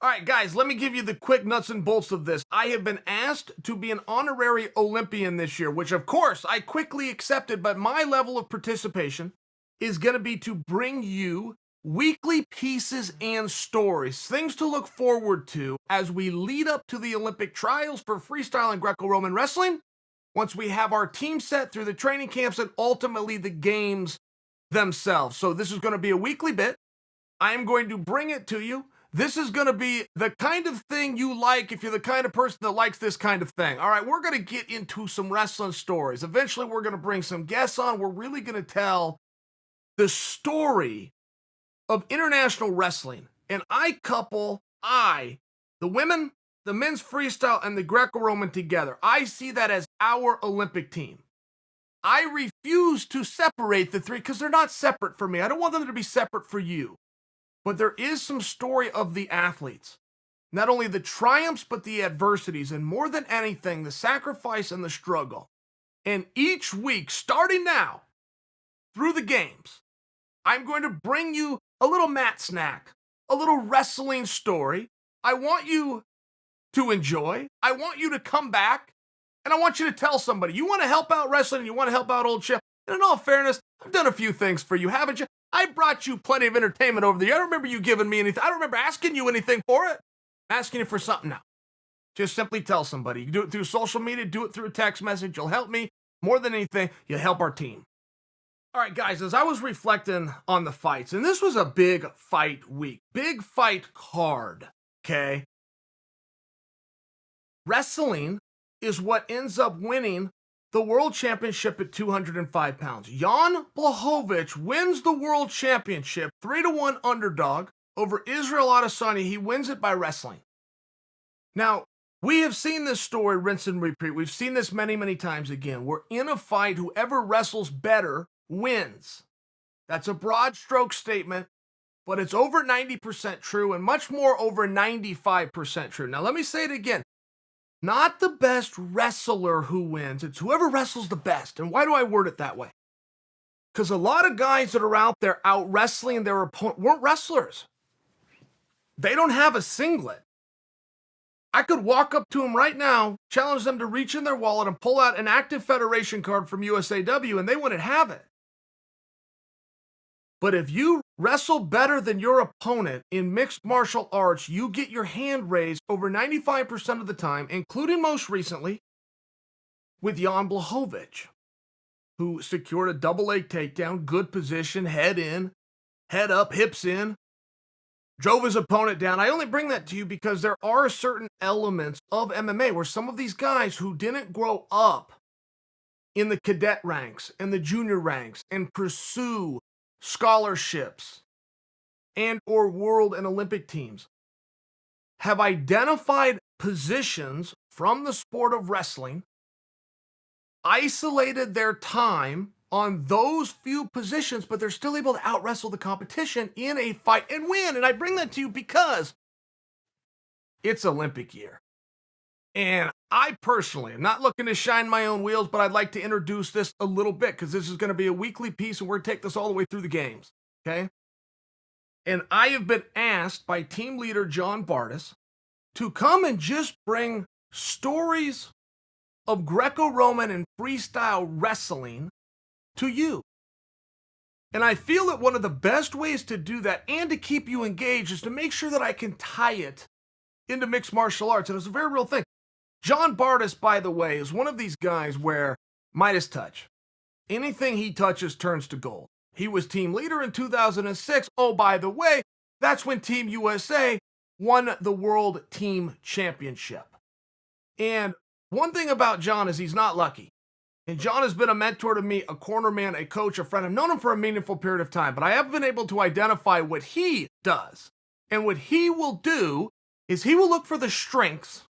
All right, guys, let me give you the quick nuts and bolts of this. I have been asked to be an honorary Olympian this year, which of course I quickly accepted, but my level of participation is going to be to bring you weekly pieces and stories, things to look forward to as we lead up to the Olympic trials for freestyle and Greco-Roman wrestling, once we have our team set through the training camps and ultimately the games themselves. So this is going to be a weekly bit. I am going to bring it to you. This is going to be the kind of thing you like if you're the kind of person that likes this kind of thing. All right, we're going to get into some wrestling stories. Eventually, we're going to bring some guests on. We're really going to tell the story of international wrestling. And I couple the women, the men's freestyle, and the Greco-Roman together. I see that as our Olympic team. I refuse to separate the three because they're not separate for me. I don't want them to be separate for you. But there is some story of the athletes. Not only the triumphs, but the adversities, and more than anything, the sacrifice and the struggle. And each week, starting now, through the games, I'm going to bring you a little mat snack, a little wrestling story. I want you to enjoy. I want you to come back, and I want you to tell somebody. You want to help out wrestling, you want to help out old Chael. And in all fairness, I've done a few things for you, haven't you? I brought you plenty of entertainment over the year. I don't remember you giving me anything. I don't remember asking you anything for it. I'm asking you for something now. Just simply tell somebody. You can do it through social media, do it through a text message. You'll help me. More than anything, you'll help our team. All right, guys, as I was reflecting on the fights, and this was a big fight week, big fight card, okay? Wrestling is what ends up winning the world championship at 205 pounds. Jan Blachowicz wins the world championship, 3-1 underdog over Israel Adesanya. He wins it by wrestling. Now, we have seen this story rinse and repeat. We've seen this many, many times again. We're in a fight. Whoever wrestles better wins. That's a broad stroke statement, but it's over 90% true and much more over 95% true. Now, let me say it again. Not the best wrestler who wins. It's whoever wrestles the best. And why do I word it that way? Because a lot of guys that are out there out wrestling their opponent weren't wrestlers. They don't have a singlet. I could walk up to them right now, challenge them to reach in their wallet and pull out an active federation card from USAW, and they wouldn't have it. But if you wrestle better than your opponent in mixed martial arts, you get your hand raised over 95% of the time, including most recently with Jan Blachowicz, who secured a double leg takedown, good position, head in, head up, hips in, drove his opponent down. I only bring that to you because there are certain elements of MMA where some of these guys who didn't grow up in the cadet ranks and the junior ranks and pursue scholarships and or world and Olympic teams have identified positions from the sport of wrestling, isolated their time on those few positions, but they're still able to out-wrestle the competition in a fight and win. And I bring that to you because it's Olympic year. And I personally am not looking to shine my own wheels, but I'd like to introduce this a little bit because this is going to be a weekly piece and we're going to take this all the way through the games, okay? And I have been asked by team leader John Bardis to come and just bring stories of Greco-Roman and freestyle wrestling to you. And I feel that one of the best ways to do that and to keep you engaged is to make sure that I can tie it into mixed martial arts. And it's a very real thing. John Bardis, by the way, is one of these guys where Midas touch. Anything he touches turns to gold. He was team leader in 2006. Oh, by the way, that's when Team USA won the World Team Championship. And one thing about John is he's not lucky. And John has been a mentor to me, a corner man, a coach, a friend. I've known him for a meaningful period of time, but I haven't been able to identify what he does. And what he will do is he will look for the strengths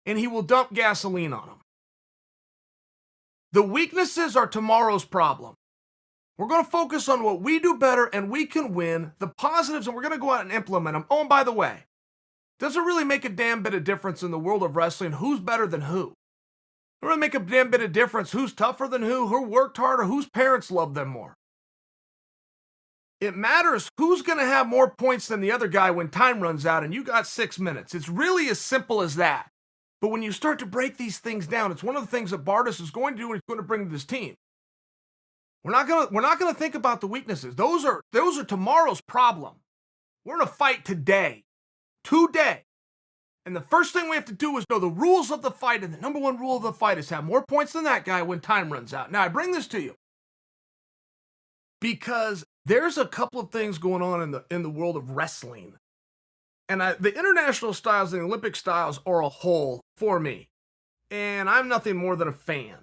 and he will dump gasoline on them. The weaknesses are tomorrow's problem. We're going to focus on what we do better and we can win, the positives, and we're going to go out and implement them. Oh, and by the way, doesn't really make a damn bit of difference in the world of wrestling who's better than who. It doesn't make a damn bit of difference who's tougher than who worked harder, whose parents love them more. It matters who's going to have more points than the other guy when time runs out and you got 6 minutes. It's really as simple as that. But when you start to break these things down, it's one of the things that Bardas is going to do and he's going to bring to this team. We're not going to think about the weaknesses. Those are tomorrow's problem. We're in a fight today. Today. And the first thing we have to do is know the rules of the fight, and the number one rule of the fight is have more points than that guy when time runs out. Now, I bring this to you because there's a couple of things going on in the world of wrestling. And the international styles and the Olympic styles are a whole for me. And I'm nothing more than a fan.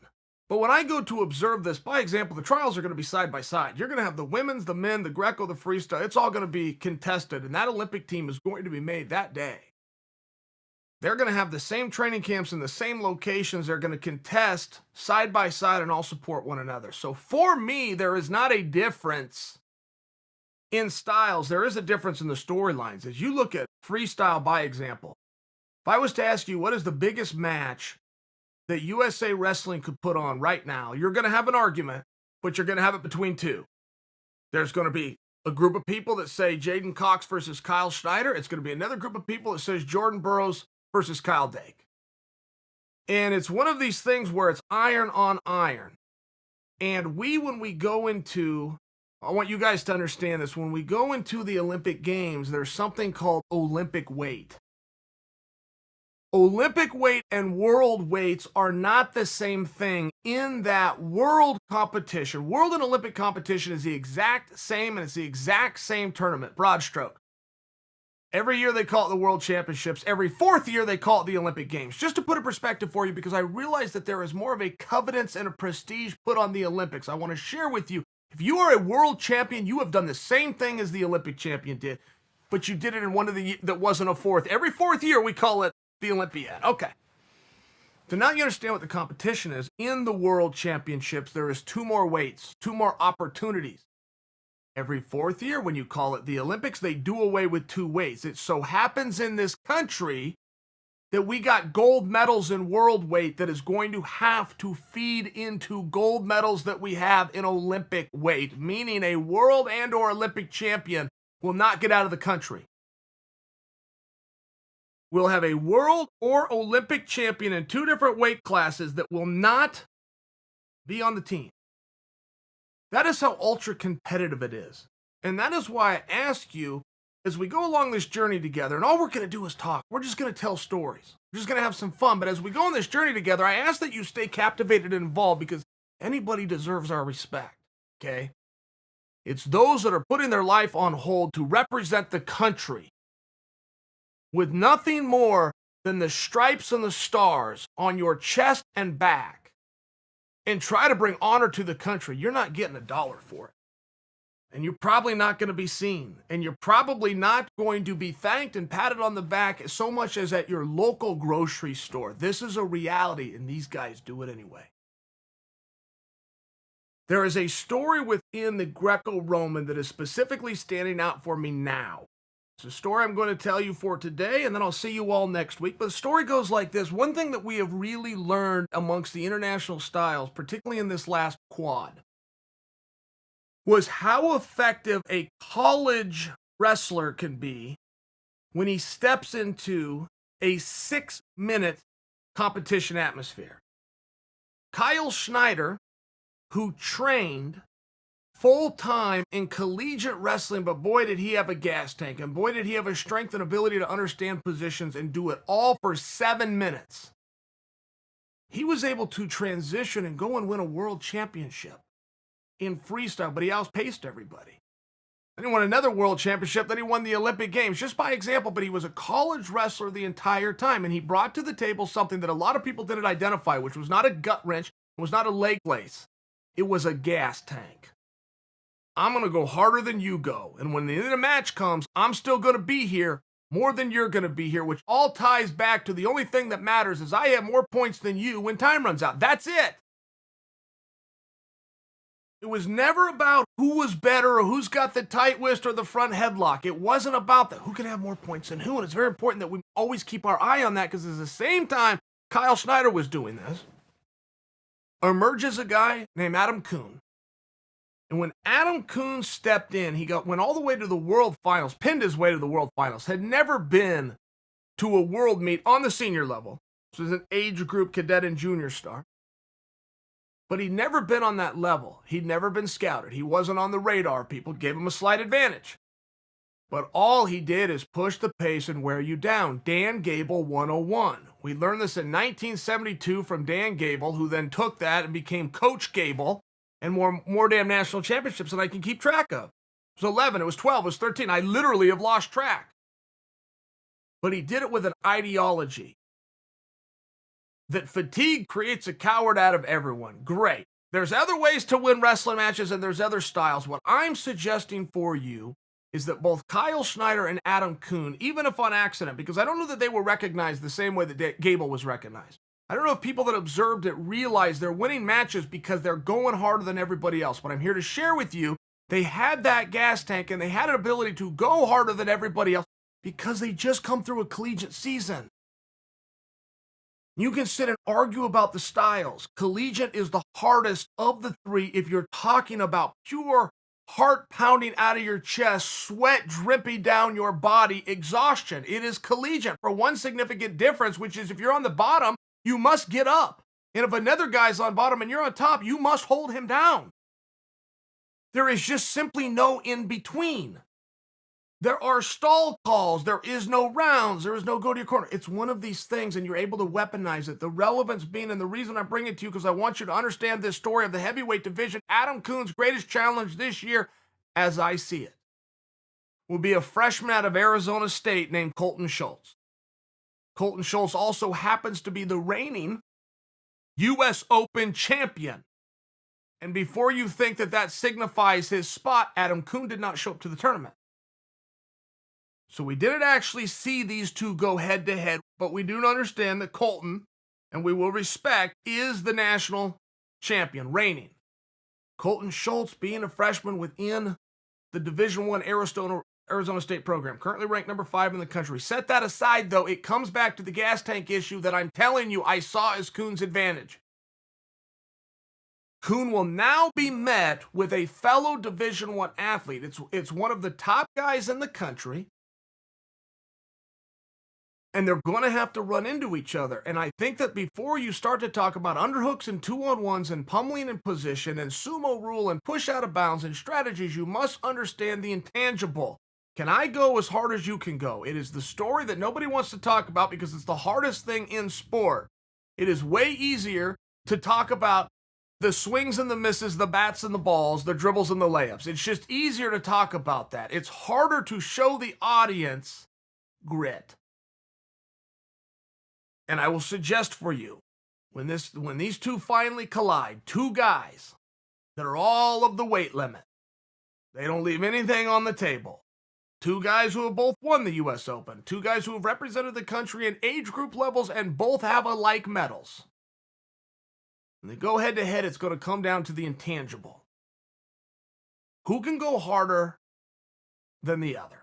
But when I go to observe this, by example, the trials are going to be side by side. You're going to have the women's, the men, the Greco, the freestyle. It's all going to be contested. And that Olympic team is going to be made that day. They're going to have the same training camps in the same locations. They're going to contest side by side and all support one another. So for me, there is not a difference in styles. There is a difference in the storylines. As you look at freestyle, by example, if I was to ask you what is the biggest match that USA Wrestling could put on right now, you're going to have an argument, but you're going to have it between two. There's going to be a group of people that say Jaden Cox versus Kyle Schneider. It's going to be another group of people that says Jordan Burroughs versus Kyle Dake. And it's one of these things where it's iron on iron. And when we go into, I want you guys to understand this, when we go into the Olympic Games, there's something called Olympic weight. Olympic weight and world weights are not the same thing in that world competition. World and Olympic competition is the exact same, and it's the exact same tournament, broad stroke. Every year they call it the World Championships. Every fourth year they call it the Olympic Games. Just to put a perspective for you, because I realize that there is more of a covenance and a prestige put on the Olympics. I want to share with you, if you are a world champion, you have done the same thing as the Olympic champion did, but you did it in one of the that wasn't a fourth. Every fourth year we call it the Olympiad. Okay. So now you understand what the competition is. In the World Championships, there is 2 more weights, 2 more opportunities. Every fourth year, when you call it the Olympics, they do away with 2 weights. It so happens in this country that we got gold medals in world weight that is going to have to feed into gold medals that we have in Olympic weight, meaning a world and or Olympic champion will not get out of the country. We'll have a world or Olympic champion in 2 different weight classes that will not be on the team. That is how ultra competitive it is. And that is why I ask you, as we go along this journey together, and all we're going to do is talk. We're just going to tell stories. We're just going to have some fun. But as we go on this journey together, I ask that you stay captivated and involved, because anybody deserves our respect, okay? It's those that are putting their life on hold to represent the country with nothing more than the stripes and the stars on your chest and back, and try to bring honor to the country. You're not getting $1 for it. And you're probably not going to be seen. And you're probably not going to be thanked and patted on the back so much as at your local grocery store. This is a reality, and these guys do it anyway. There is a story within the Greco-Roman that is specifically standing out for me now. It's a story I'm going to tell you for today, and then I'll see you all next week. But the story goes like this. One thing that we have really learned amongst the international styles, particularly in this last quad, was how effective a college wrestler can be when he steps into a 6-minute competition atmosphere. Kyle Schneider, who trained full-time in collegiate wrestling, but boy did he have a gas tank, and boy did he have a strength and ability to understand positions and do it all for 7 minutes. He was able to transition and go and win a world championship in freestyle, but he outpaced everybody. Then he won another world championship, then he won the Olympic Games, just by example, but he was a college wrestler the entire time, and he brought to the table something that a lot of people didn't identify, which was not a gut wrench, it was not a leg lace, it was a gas tank. I'm going to go harder than you go. And when the end of the match comes, I'm still going to be here more than you're going to be here, which all ties back to the only thing that matters is I have more points than you when time runs out. That's it. It was never about who was better or who's got the tight whist or the front headlock. It wasn't about that. Who can have more points than who? And it's very important that we always keep our eye on that, because at the same time Kyle Schneider was doing this, emerges a guy named Kuhn. And when Adam Kuhn stepped in, went all the way to the world finals, pinned his way to the world finals, had never been to a world meet on the senior level. This was an age group cadet and junior star. But he'd never been on that level. He'd never been scouted. He wasn't on the radar. People gave him a slight advantage. But all he did is push the pace and wear you down. Dan Gable 101. We learned this in 1972 from Dan Gable, who then took that and became Coach Gable, and more damn national championships than I can keep track of. It was 11, it was 12, it was 13. I literally have lost track. But he did it with an ideology that fatigue creates a coward out of everyone. Great. There's other ways to win wrestling matches, and there's other styles. What I'm suggesting for you is that both Chael Schneider and Adam Kuhn, even if on accident, because I don't know that they were recognized the same way that Gable was recognized. I don't know if people that observed it realize they're winning matches because they're going harder than everybody else. But I'm here to share with you, they had that gas tank and they had an ability to go harder than everybody else because they just come through a collegiate season. You can sit and argue about the styles. Collegiate is the hardest of the three if you're talking about pure heart pounding out of your chest, sweat dripping down your body, exhaustion. It is collegiate for one significant difference, which is if you're on the bottom, you must get up. And if another guy's on bottom and you're on top, you must hold him down. There is just simply no in between. There are stall calls. There is no rounds. There is no go to your corner. It's one of these things, and you're able to weaponize it. The relevance being, and the reason I bring it to you, because I want you to understand this story of the heavyweight division. Adam Kuhn's greatest challenge this year, as I see it, will be a freshman out of Arizona State named Colton Schultz. Colton Schultz also happens to be the reigning U.S. Open champion. And before you think that that signifies his spot, Adam Kuhn did not show up to the tournament. So we didn't actually see these two go head-to-head, but we do understand that Colton, and we will respect, is the national champion, reigning. Colton Schultz, being a freshman within the Division I Arizona State program, currently ranked number 5 in the country. Set that aside, though, it comes back to the gas tank issue that I'm telling you I saw as Kuhn's advantage. Kuhn will now be met with a fellow Division I athlete. It's one of the top guys in the country. And they're going to have to run into each other. And I think that before you start to talk about underhooks and 2-on-1s and pummeling in position and sumo rule and push out of bounds and strategies, you must understand the intangible. Can I go as hard as you can go? It is the story that nobody wants to talk about because it's the hardest thing in sport. It is way easier to talk about the swings and the misses, the bats and the balls, the dribbles and the layups. It's just easier to talk about that. It's harder to show the audience grit. And I will suggest for you, when these two finally collide, two guys that are all of the weight limit, they don't leave anything on the table. Two guys who have both won the U.S. Open, two guys who have represented the country in age group levels and both have alike medals. When they go head to head, it's going to come down to the intangible. Who can go harder than the other?